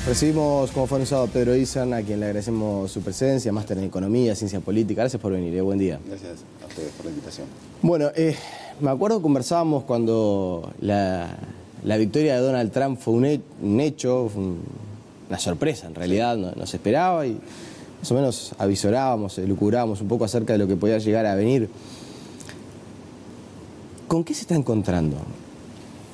Recibimos como fonizado a Pedro Izan, a quien le agradecemos su presencia, máster en Economía, Ciencia Política. Gracias por venir, buen día. Gracias a ustedes por la invitación. Bueno, me acuerdo conversábamos cuando la victoria de Donald Trump fue un hecho, fue una sorpresa en realidad, no se esperaba y más o menos avisorábamos, elucubrábamos un poco acerca de lo que podía llegar a venir. ¿Con qué se está encontrando?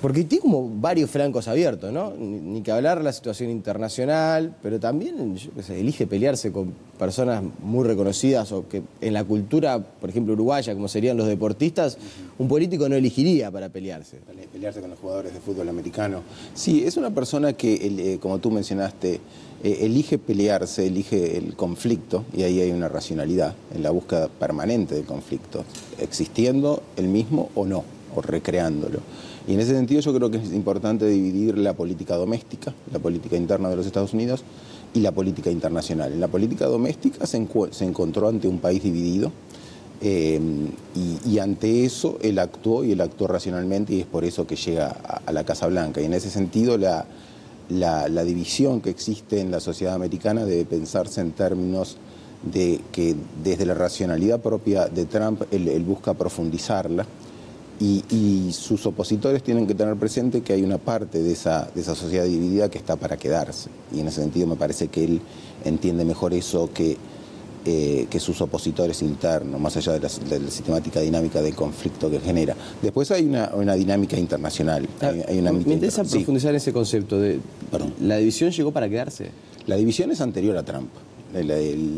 Porque tiene como varios flancos abiertos, ¿no? Ni que hablar de la situación internacional, pero también, yo qué sé, elige pelearse con personas muy reconocidas o que en la cultura, por ejemplo, uruguaya, como serían los deportistas, un político no elegiría para pelearse. Pelearse con los jugadores de fútbol americano. Sí, es una persona que, como tú mencionaste, elige pelearse, elige el conflicto, y ahí hay una racionalidad en la búsqueda permanente del conflicto, existiendo el mismo o no, o recreándolo. Y en ese sentido yo creo que es importante dividir la política doméstica, la política interna de los Estados Unidos y la política internacional. En la política doméstica se encontró ante un país dividido y ante eso él actuó racionalmente y es por eso que llega a la Casa Blanca. Y en ese sentido la división que existe en la sociedad americana debe pensarse en términos de que desde la racionalidad propia de Trump él busca profundizarla. Y sus opositores tienen que tener presente que hay una parte de esa sociedad dividida que está para quedarse. Y en ese sentido me parece que él entiende mejor eso que sus opositores internos, más allá de la sistemática dinámica del conflicto que genera. Después hay una dinámica internacional. Me interesa profundizar en ese concepto de... ¿La división llegó para quedarse? La división es anterior a Trump.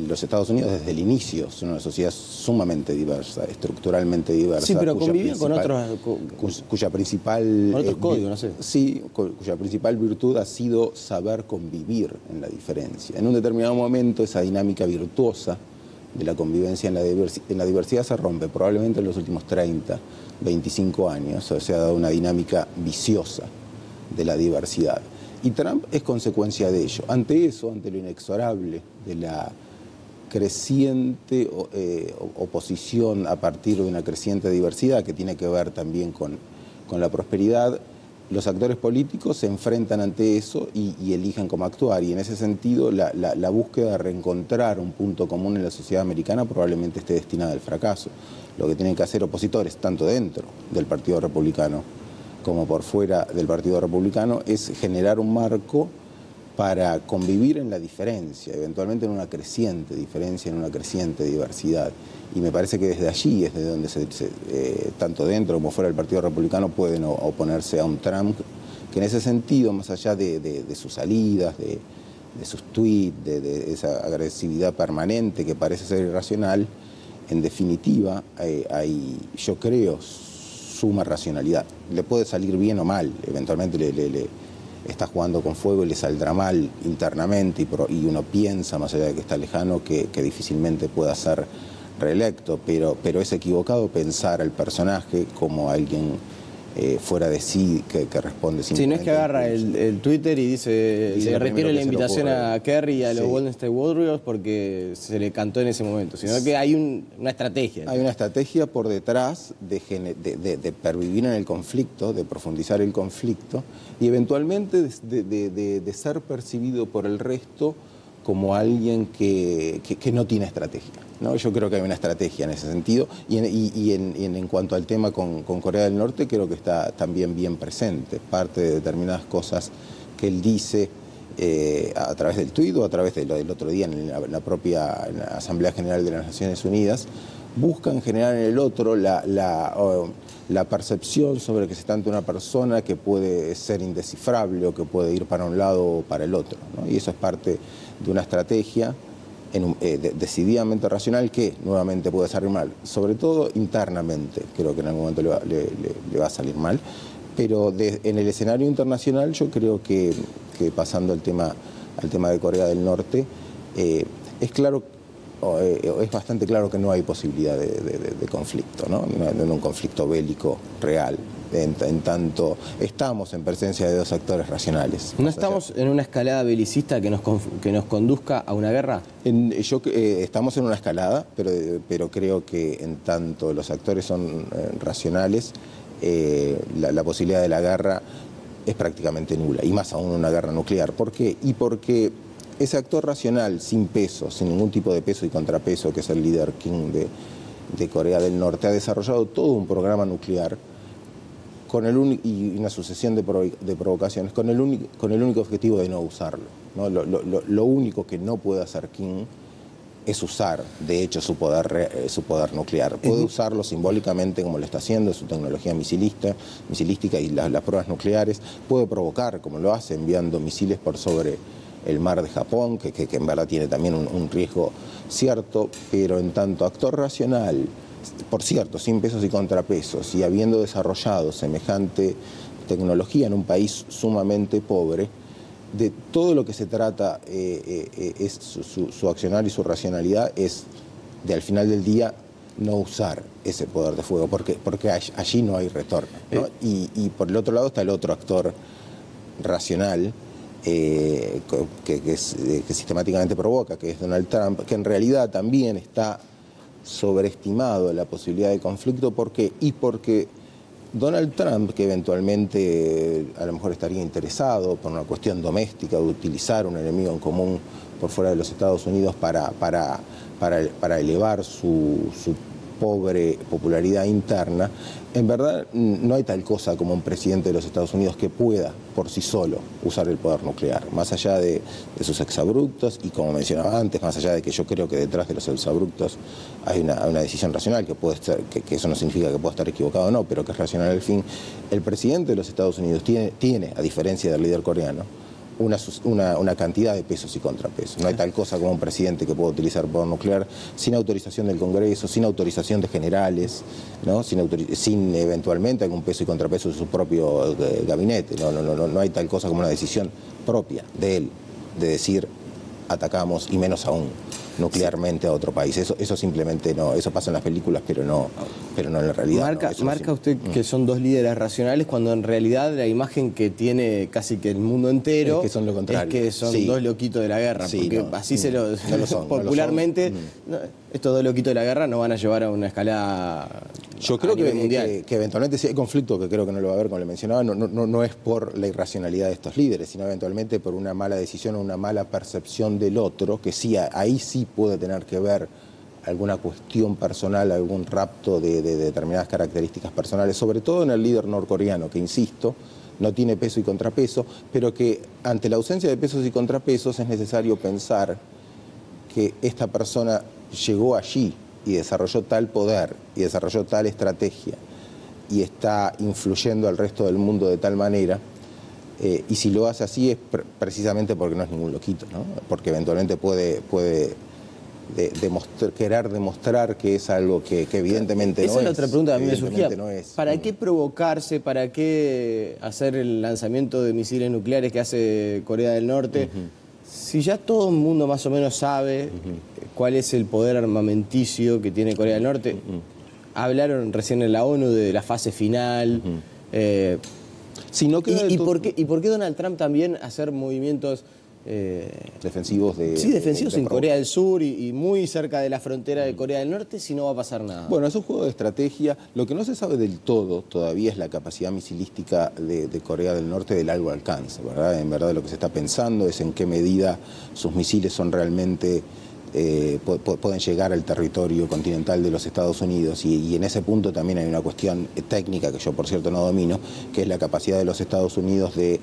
Los Estados Unidos desde el inicio son una sociedad sumamente diversa, estructuralmente diversa. Sí, pero convivía con otros... Cuya principal... Con otros códigos, no sé. Sí, cuya principal virtud ha sido saber convivir en la diferencia. En un determinado momento esa dinámica virtuosa de la convivencia en la diversidad se rompe, probablemente en los últimos 30, 25 años. O sea, se ha dado una dinámica viciosa de la diversidad. Y Trump es consecuencia de ello. Ante eso, ante lo inexorable de la creciente oposición a partir de una creciente diversidad que tiene que ver también con la prosperidad, los actores políticos se enfrentan ante eso y eligen cómo actuar. Y en ese sentido, la búsqueda de reencontrar un punto común en la sociedad americana probablemente esté destinada al fracaso. Lo que tienen que hacer opositores, tanto dentro del Partido Republicano como por fuera del Partido Republicano, es generar un marco para convivir en la diferencia, eventualmente en una creciente diferencia, en una creciente diversidad. Y me parece que desde allí es de donde tanto dentro como fuera del Partido Republicano pueden oponerse a un Trump que en ese sentido, más allá de sus salidas, de sus tweets, de esa agresividad permanente que parece ser irracional, en definitiva hay, yo creo, suma racionalidad. Le puede salir bien o mal, eventualmente le está jugando con fuego y le saldrá mal internamente y uno piensa, más allá de que está lejano, que difícilmente pueda ser reelecto, pero es equivocado pensar al personaje como alguien fuera de sí que responde simplemente. Sí, no es que agarra el Twitter y dice le retiro la invitación a Kerry y a los Golden State Warriors porque se le cantó en ese momento, sino que hay una estrategia. Hay una estrategia por detrás de pervivir en el conflicto, de profundizar el conflicto y eventualmente de ser percibido por el resto como alguien que no tiene estrategia, ¿no? Yo creo que hay una estrategia en ese sentido y en cuanto al tema con Corea del Norte creo que está también bien presente. Parte de determinadas cosas que él dice a través del tuit o a través de lo del otro día en la propia Asamblea General de las Naciones Unidas, buscan generar en el otro la percepción sobre que se está ante una persona que puede ser indescifrable o que puede ir para un lado o para el otro, ¿no? Y eso es parte de una estrategia decididamente racional que nuevamente puede salir mal, sobre todo internamente, creo que en algún momento le va a salir mal, pero en el escenario internacional yo creo que pasando al tema de Corea del Norte, es claro, es bastante claro que no hay posibilidad de conflicto, ¿no? En un conflicto bélico real. En tanto estamos en presencia de dos actores racionales. ¿No estamos en una escalada belicista que nos conduzca a una guerra? Estamos en una escalada, pero creo que en tanto los actores son racionales, la posibilidad de la guerra es prácticamente nula, y más aún una guerra nuclear. ¿Por qué? Y porque ese actor racional, sin peso, sin ningún tipo de peso y contrapeso, que es el líder Kim de Corea del Norte, ha desarrollado todo un programa nuclear con y una sucesión de provocaciones con el único objetivo de no usarlo, ¿no? Lo único que no puede hacer Kim es usar, de hecho, su poder nuclear. Puede usarlo simbólicamente, como lo está haciendo, su tecnología misilística y las pruebas nucleares. Puede provocar, como lo hace, enviando misiles por sobre el mar de Japón, que en verdad tiene también un riesgo cierto, pero en tanto actor racional, por cierto, sin pesos y contrapesos, y habiendo desarrollado semejante tecnología en un país sumamente pobre, de todo lo que se trata es su accionar y su racionalidad es de, al final del día, no usar ese poder de fuego, porque allí no hay retorno, ¿no? Y por el otro lado está el otro actor racional que sistemáticamente provoca, que es Donald Trump, que en realidad también está sobreestimado la posibilidad de conflicto. ¿Por qué? Y porque Donald Trump, que eventualmente a lo mejor estaría interesado por una cuestión doméstica de utilizar un enemigo en común por fuera de los Estados Unidos para elevar su pobre popularidad interna, en verdad no hay tal cosa como un presidente de los Estados Unidos que pueda por sí solo usar el poder nuclear, más allá de sus exabruptos, y como mencionaba antes, más allá de que yo creo que detrás de los exabruptos hay una decisión racional, que puede estar, que eso no significa que pueda estar equivocado o no, pero que es racional al fin. El presidente de los Estados Unidos tiene, a diferencia del líder coreano, una cantidad de pesos y contrapesos. No hay tal cosa como un presidente que pueda utilizar poder nuclear sin autorización del Congreso, sin autorización de generales, ¿no? Sin eventualmente algún peso y contrapeso de su propio gabinete. No hay tal cosa como una decisión propia de él, de decir atacamos, y menos aún nuclearmente a otro país. Eso simplemente no, eso pasa en las películas, pero no en la realidad. Marca usted que son dos líderes racionales, cuando en realidad la imagen que tiene casi que el mundo entero es que son lo contrario. Es que son dos loquitos de la guerra, porque así se lo son, popularmente, estos dos loquitos de la guerra no van a llevar a una escalada. Yo creo que eventualmente, si hay conflicto, que creo que no lo va a haber, como le mencionaba, no es por la irracionalidad de estos líderes, sino eventualmente por una mala decisión o una mala percepción del otro, que sí, ahí sí puede tener que ver alguna cuestión personal, algún rapto de determinadas características personales, sobre todo en el líder norcoreano, que, insisto, no tiene peso y contrapeso, pero que ante la ausencia de pesos y contrapesos es necesario pensar que esta persona llegó allí y desarrolló tal poder y desarrolló tal estrategia y está influyendo al resto del mundo de tal manera, y si lo hace así es precisamente porque no es ningún loquito, ¿no? Porque eventualmente puede querer demostrar que es algo que evidentemente no es. Esa es la otra pregunta que a mí me surgía. No es. ¿Para qué provocarse? ¿Para qué hacer el lanzamiento de misiles nucleares que hace Corea del Norte? Si ya todo el mundo más o menos sabe cuál es el poder armamenticio que tiene Corea del Norte. Hablaron recién en la ONU de la fase final. Si no queda ¿Y por qué Donald Trump también hacer movimientos defensivos defensivos en Corea del Sur y muy cerca de la frontera de Corea del Norte, si no va a pasar nada? Bueno, es un juego de estrategia. Lo que no se sabe del todo todavía es la capacidad misilística de Corea del Norte de largo alcance, ¿verdad? En verdad lo que se está pensando es en qué medida sus misiles son realmente pueden llegar al territorio continental de los Estados Unidos, y en ese punto también hay una cuestión técnica que yo, por cierto, no domino, que es la capacidad de los Estados Unidos de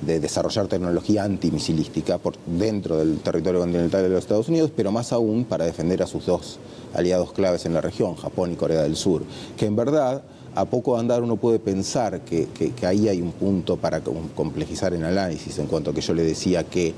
desarrollar tecnología antimisilística por dentro del territorio continental de los Estados Unidos, pero más aún para defender a sus dos aliados claves en la región, Japón y Corea del Sur, que en verdad a poco andar uno puede pensar que ahí hay un punto para complejizar el análisis, en cuanto a que yo le decía que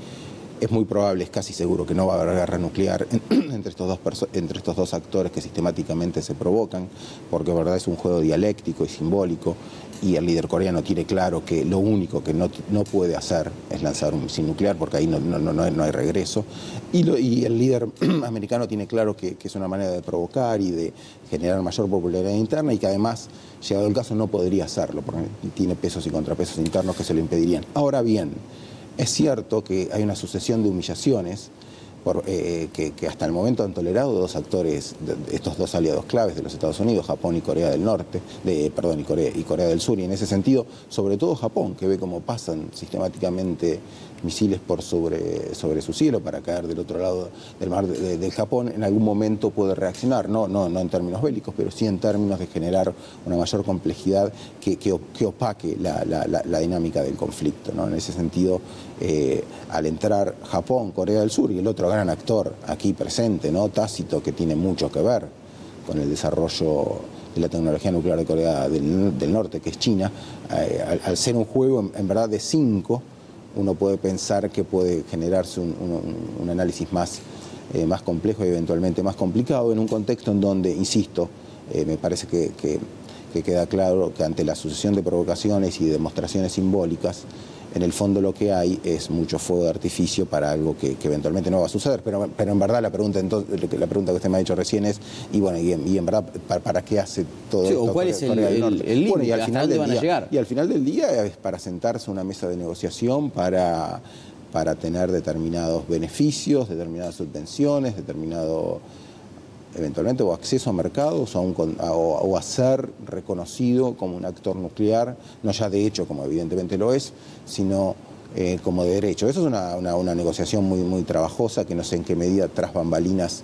es muy probable, es casi seguro que no va a haber guerra nuclear entre estos dos actores que sistemáticamente se provocan, porque en verdad es un juego dialéctico y simbólico, y el líder coreano tiene claro que lo único que no puede hacer es lanzar un misil nuclear, porque ahí no hay regreso, y el líder americano tiene claro que es una manera de provocar y de generar mayor popularidad interna, y que además, llegado el caso, no podría hacerlo, porque tiene pesos y contrapesos internos que se lo impedirían. Ahora bien, es cierto que hay una sucesión de humillaciones que hasta el momento han tolerado dos actores, estos dos aliados claves de los Estados Unidos, Japón y Corea del Norte, y Corea del Sur, y en ese sentido, sobre todo Japón, que ve cómo pasan sistemáticamente misiles por sobre su cielo para caer del otro lado del mar del Japón, en algún momento puede reaccionar, no en términos bélicos, pero sí en términos de generar una mayor complejidad que opaque la dinámica del conflicto, ¿no? En ese sentido, al entrar Japón, Corea del Sur y el otro gran actor aquí presente, ¿no? Tácito, que tiene mucho que ver con el desarrollo de la tecnología nuclear de Corea del Norte, que es China, al ser un juego en verdad de 5, uno puede pensar que puede generarse un análisis más complejo y eventualmente más complicado en un contexto en donde, insisto, me parece que queda claro que ante la sucesión de provocaciones y demostraciones simbólicas, en el fondo lo que hay es mucho fuego de artificio para algo que eventualmente no va a suceder. Pero en verdad la pregunta que usted me ha hecho recién es, y en verdad, ¿para qué hace todo esto? ¿O cuál es el límite? Bueno, ¿Hasta dónde van a llegar? Y al final del día es para sentarse a una mesa de negociación para tener determinados beneficios, determinadas subvenciones, eventualmente o acceso a mercados o a ser reconocido como un actor nuclear, no ya de hecho, como evidentemente lo es, sino como de derecho. Eso es una negociación muy trabajosa, que no sé en qué medida tras bambalinas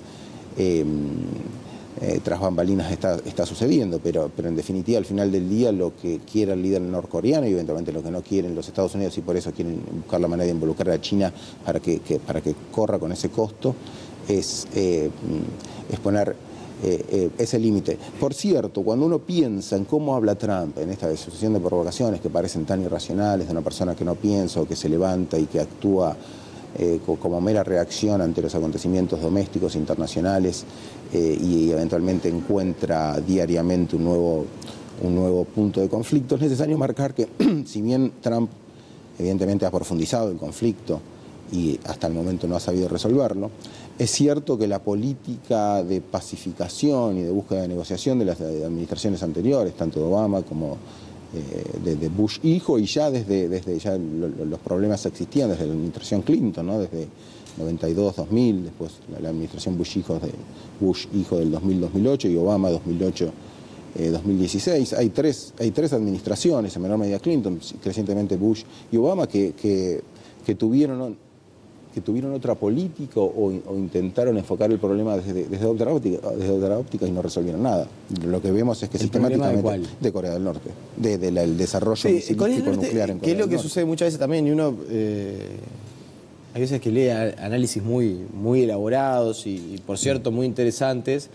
está sucediendo, pero en definitiva al final del día lo que quiera el líder norcoreano y eventualmente lo que no quieren los Estados Unidos, y por eso quieren buscar la manera de involucrar a China para que corra con ese costo, es poner ese límite. Por cierto, cuando uno piensa en cómo habla Trump en esta sucesión de provocaciones que parecen tan irracionales, de una persona que no piensa o que se levanta y que actúa como mera reacción ante los acontecimientos domésticos internacionales y eventualmente encuentra diariamente un nuevo punto de conflicto, es necesario marcar que si bien Trump evidentemente ha profundizado el conflicto y hasta el momento no ha sabido resolverlo, es cierto que la política de pacificación y de búsqueda de negociación de las administraciones anteriores, tanto de Obama como de Bush hijo, y ya desde ya los problemas existían desde la administración Clinton, ¿no? Desde 92, 2000, después la administración Bush hijo del 2000-2008 y Obama 2008-2016. Hay tres administraciones, en menor medida Clinton, crecientemente Bush y Obama, que tuvieron otra política o intentaron enfocar el problema desde otra óptica y no resolvieron nada. Lo que vemos es que sistemáticamente de Corea del Norte, del desarrollo misilístico nuclear en Corea del Norte. Que es lo que sucede muchas veces también, y uno hay veces que lee análisis muy elaborados y por cierto muy interesantes,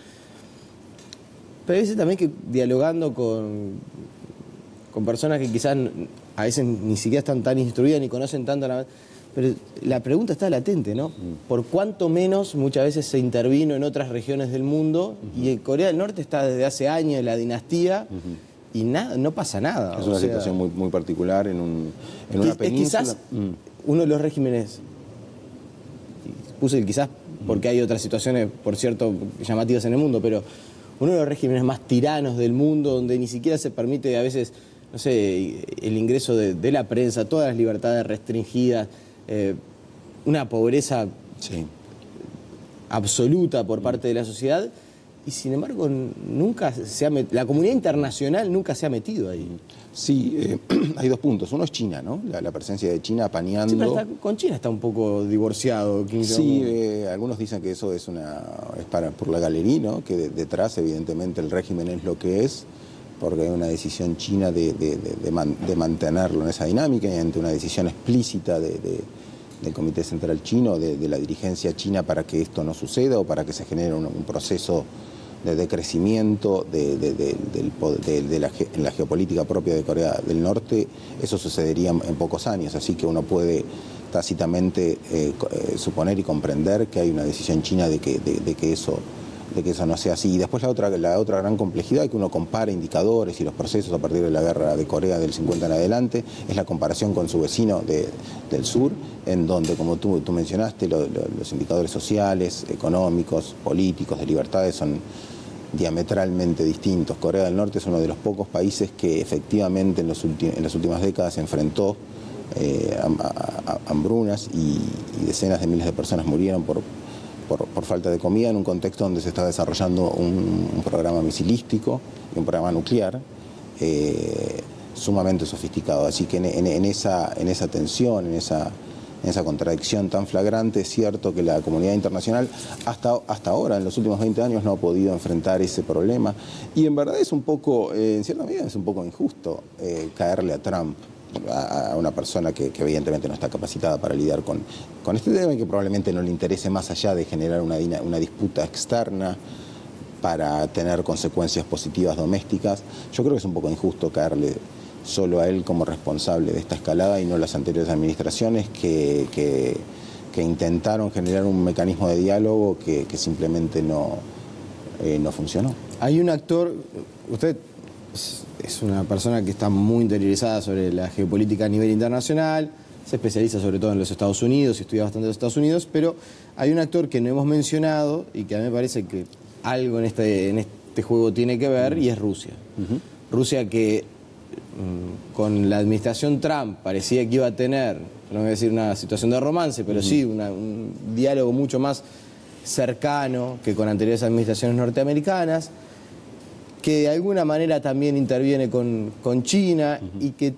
pero hay veces también que dialogando con personas que quizás a veces ni siquiera están tan instruidas ni conocen tanto pero la pregunta está latente, ¿no? ¿Por cuánto menos muchas veces se intervino en otras regiones del mundo? Y en Corea del Norte está desde hace años la dinastía y no pasa nada. Es una situación muy particular en una península. Quizás uno de los regímenes, puse el quizás porque hay otras situaciones, por cierto, llamativas en el mundo, pero uno de los regímenes más tiranos del mundo, donde ni siquiera se permite a veces, no sé, el ingreso de la prensa, todas las libertades restringidas, una pobreza absoluta por parte de la sociedad, y sin embargo nunca la comunidad internacional nunca se ha metido ahí. Sí, hay dos puntos. Uno es China, ¿no? La presencia de China apañando. Sí, pero con China está un poco divorciado. Sí, algunos dicen que eso es por la galería, ¿no? Que detrás evidentemente el régimen es lo que es, porque hay una decisión china de mantenerlo en esa dinámica, y ante una decisión explícita del Comité Central Chino, de la dirigencia china, para que esto no suceda o para que se genere un proceso de decrecimiento en la geopolítica propia de Corea del Norte. Eso sucedería en pocos años, así que uno puede tácitamente suponer y comprender que hay una decisión china de que eso no sea así. Y después la otra gran complejidad, que uno compara indicadores y los procesos a partir de la guerra de Corea del 50 en adelante, es la comparación con su vecino del sur, en donde, como tú mencionaste, los indicadores sociales, económicos, políticos, de libertades son diametralmente distintos. Corea del Norte es uno de los pocos países que efectivamente en las últimas décadas enfrentó hambrunas y decenas de miles de personas murieron por falta de comida en un contexto donde se está desarrollando un programa misilístico y un programa nuclear sumamente sofisticado. Así que en esa tensión, en esa contradicción tan flagrante, es cierto que la comunidad internacional hasta ahora, en los últimos 20 años, no ha podido enfrentar ese problema. Y en verdad es un poco, en cierta medida, es un poco injusto caerle a Trump, a una persona que evidentemente no está capacitada para lidiar con este tema y que probablemente no le interese más allá de generar una disputa externa para tener consecuencias positivas domésticas. Yo creo que es un poco injusto caerle solo a él como responsable de esta escalada y no las anteriores administraciones que intentaron generar un mecanismo de diálogo que simplemente no funcionó. Hay un actor, usted es una persona que está muy interiorizada sobre la geopolítica a nivel internacional, se especializa sobre todo en los Estados Unidos, estudia bastante los Estados Unidos, pero hay un actor que no hemos mencionado y que a mí me parece que algo en este juego tiene que ver, y es Rusia. Rusia que con la administración Trump parecía que iba a tener, no voy a decir una situación de romance, pero sí un diálogo mucho más cercano que con anteriores administraciones norteamericanas, que de alguna manera también interviene con China y que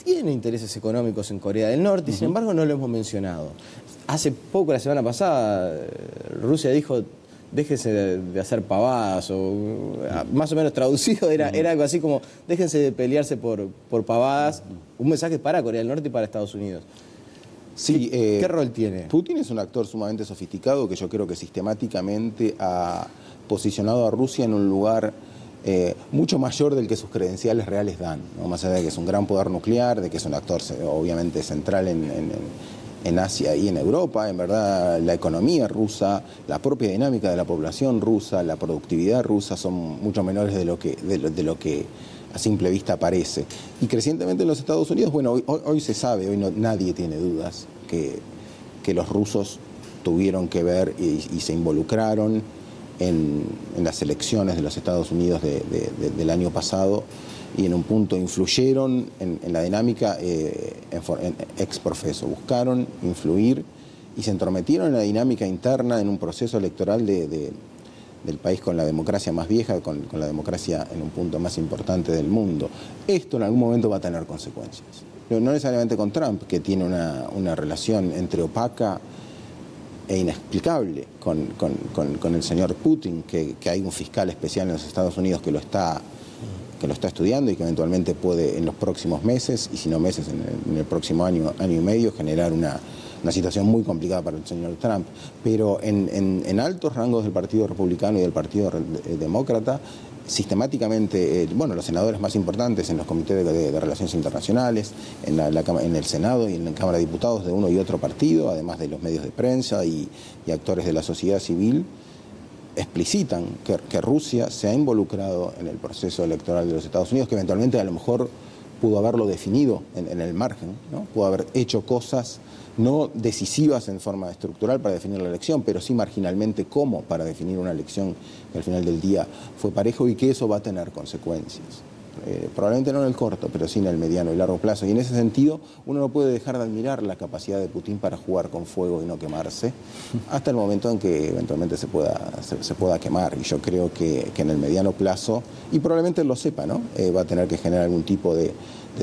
tiene intereses económicos en Corea del Norte, y sin embargo no lo hemos mencionado. Hace poco, la semana pasada, Rusia dijo: déjense de hacer pavadas, o más o menos traducido era algo así como: déjense de pelearse por pavadas. Un mensaje para Corea del Norte y para Estados Unidos. Sí, ¿Qué rol tiene? Putin es un actor sumamente sofisticado que yo creo que sistemáticamente ha posicionado a Rusia en un lugar mucho mayor del que sus credenciales reales dan, ¿no? Más allá de que es un gran poder nuclear, de que es un actor obviamente central en Asia y en Europa. En verdad, la economía rusa, la propia dinámica de la población rusa, la productividad rusa son mucho menores de lo que a simple vista parece. Y crecientemente en los Estados Unidos, bueno, hoy se sabe, hoy nadie tiene dudas que los rusos tuvieron que ver y se involucraron en las elecciones de los Estados Unidos del año pasado, y en un punto influyeron en la dinámica ex profeso. Buscaron influir y se entrometieron en la dinámica interna en un proceso electoral del país con la democracia más vieja, con la democracia en un punto más importante del mundo. Esto en algún momento va a tener consecuencias. No necesariamente con Trump, que tiene una relación entre opaca e inexplicable con el señor Putin, que hay un fiscal especial en los Estados Unidos que lo está estudiando y que eventualmente puede en los próximos meses, y si no meses, en el próximo año y medio, generar una situación muy complicada para el señor Trump. Pero en altos rangos del Partido Republicano y del Partido Demócrata, sistemáticamente, los senadores más importantes en los comités de relaciones internacionales, en el Senado y en la Cámara de Diputados de uno y otro partido, además de los medios de prensa y actores de la sociedad civil, explicitan que Rusia se ha involucrado en el proceso electoral de los Estados Unidos, que eventualmente a lo mejor pudo haberlo definido en el margen, ¿no? Pudo haber hecho cosas no decisivas en forma estructural para definir la elección, pero sí marginalmente como para definir una elección que al final del día fue parejo, y que eso va a tener consecuencias. Probablemente no en el corto, pero sí en el mediano y largo plazo. Y en ese sentido, uno no puede dejar de admirar la capacidad de Putin para jugar con fuego y no quemarse, hasta el momento en que eventualmente se pueda quemar. Y yo creo que en el mediano plazo, y probablemente lo sepa, ¿no? Va a tener que generar algún tipo de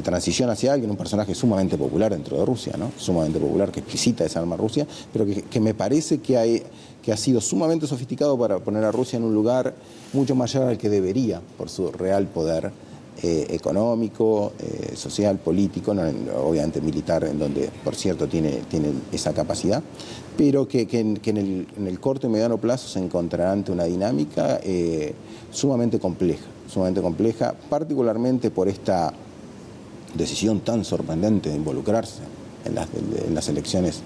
transición hacia alguien, un personaje sumamente popular dentro de Rusia, ¿no? Sumamente popular, que explicita esa arma Rusia, pero que me parece que ha sido sumamente sofisticado para poner a Rusia en un lugar mucho mayor al que debería, por su real poder económico, social, político, no, obviamente militar, en donde, por cierto, tiene esa capacidad, pero que en el corto y mediano plazo se encontrará ante una dinámica sumamente compleja, particularmente por esta decisión tan sorprendente de involucrarse en las elecciones,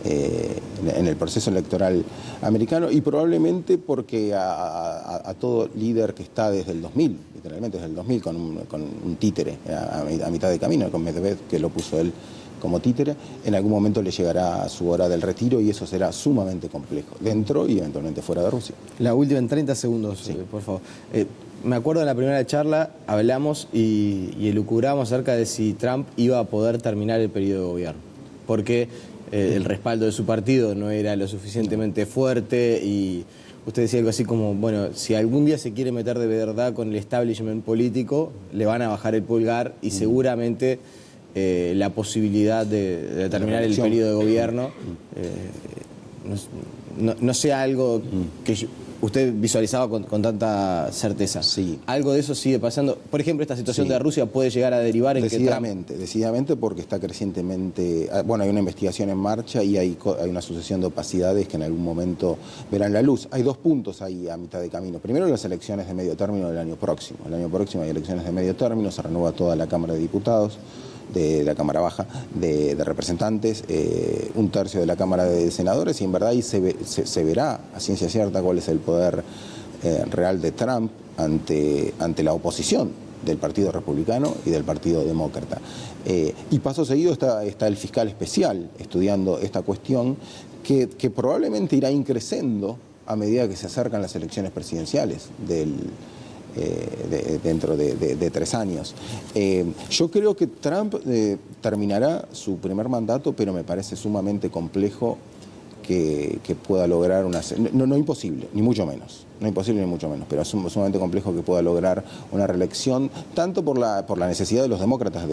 en el proceso electoral americano, y probablemente porque a todo líder que está desde el 2000, literalmente desde el 2000, con un títere a mitad de camino, con Medvedev, que lo puso él como títere, en algún momento le llegará su hora del retiro, y eso será sumamente complejo, dentro y eventualmente fuera de Rusia. La última en 30 segundos, sí. Por favor. Me acuerdo en la primera charla hablamos y elucubramos acerca de si Trump iba a poder terminar el periodo de gobierno. Porque el respaldo de su partido no era lo suficientemente fuerte y usted decía algo así como, bueno, si algún día se quiere meter de verdad con el establishment político, le van a bajar el pulgar y seguramente la posibilidad de terminar el periodo de gobierno no sea algo que usted visualizaba con tanta certeza. Sí. ¿Algo de eso sigue pasando? Por ejemplo, esta situación de Rusia puede llegar a derivar en que Trump... Decididamente porque está crecientemente... Bueno, hay una investigación en marcha y hay una sucesión de opacidades que en algún momento verán la luz. Hay dos puntos ahí a mitad de camino. Primero, las elecciones de medio término del año próximo. El año próximo hay elecciones de medio término, se renueva toda la Cámara de Diputados, de la Cámara Baja, de Representantes, un tercio de la Cámara de Senadores, y en verdad ahí se verá a ciencia cierta cuál es el poder real de Trump ante la oposición del Partido Republicano y del Partido Demócrata. Y paso seguido está el fiscal especial estudiando esta cuestión que probablemente irá increciendo a medida que se acercan las elecciones presidenciales dentro de 3 años. Yo creo que Trump terminará su primer mandato, pero me parece sumamente complejo que pueda lograr no imposible, ni mucho menos. No imposible ni mucho menos, pero es sumamente complejo que pueda lograr una reelección, tanto por la necesidad de los demócratas.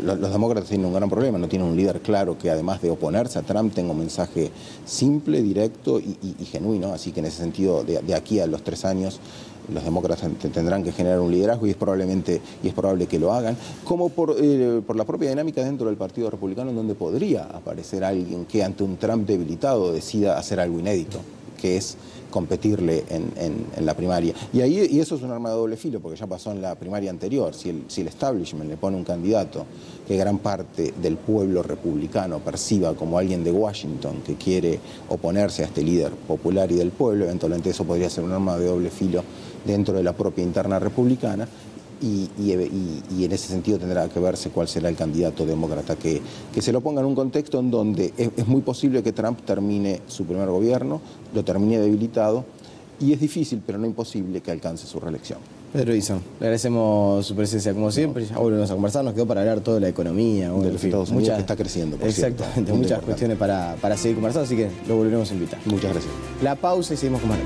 Los demócratas tienen un gran problema, no tienen un líder claro que además de oponerse a Trump tenga un mensaje simple, directo y genuino, así que en ese sentido de aquí a los 3 años los demócratas tendrán que generar un liderazgo y es probable que lo hagan, como por la propia dinámica dentro del Partido Republicano, en donde podría aparecer alguien que ante un Trump debilitado decida hacer algo inédito, que es competirle en la primaria. Y eso es un arma de doble filo, porque ya pasó en la primaria anterior. Si el establishment le pone un candidato que gran parte del pueblo republicano perciba como alguien de Washington que quiere oponerse a este líder popular y del pueblo, eventualmente eso podría ser un arma de doble filo dentro de la propia interna republicana. Y en ese sentido tendrá que verse cuál será el candidato demócrata que se lo ponga en un contexto en donde es muy posible que Trump termine su primer gobierno, lo termine debilitado, y es difícil, pero no imposible, que alcance su reelección. Pedro Edison, le agradecemos su presencia como siempre. Ya volvemos a conversar, nos quedó para hablar toda la economía. De los Estados Unidos, que está creciendo, por exactamente, cierto. Muchas cuestiones para seguir conversando, así que lo volveremos a invitar. Muchas gracias. La pausa y seguimos con más.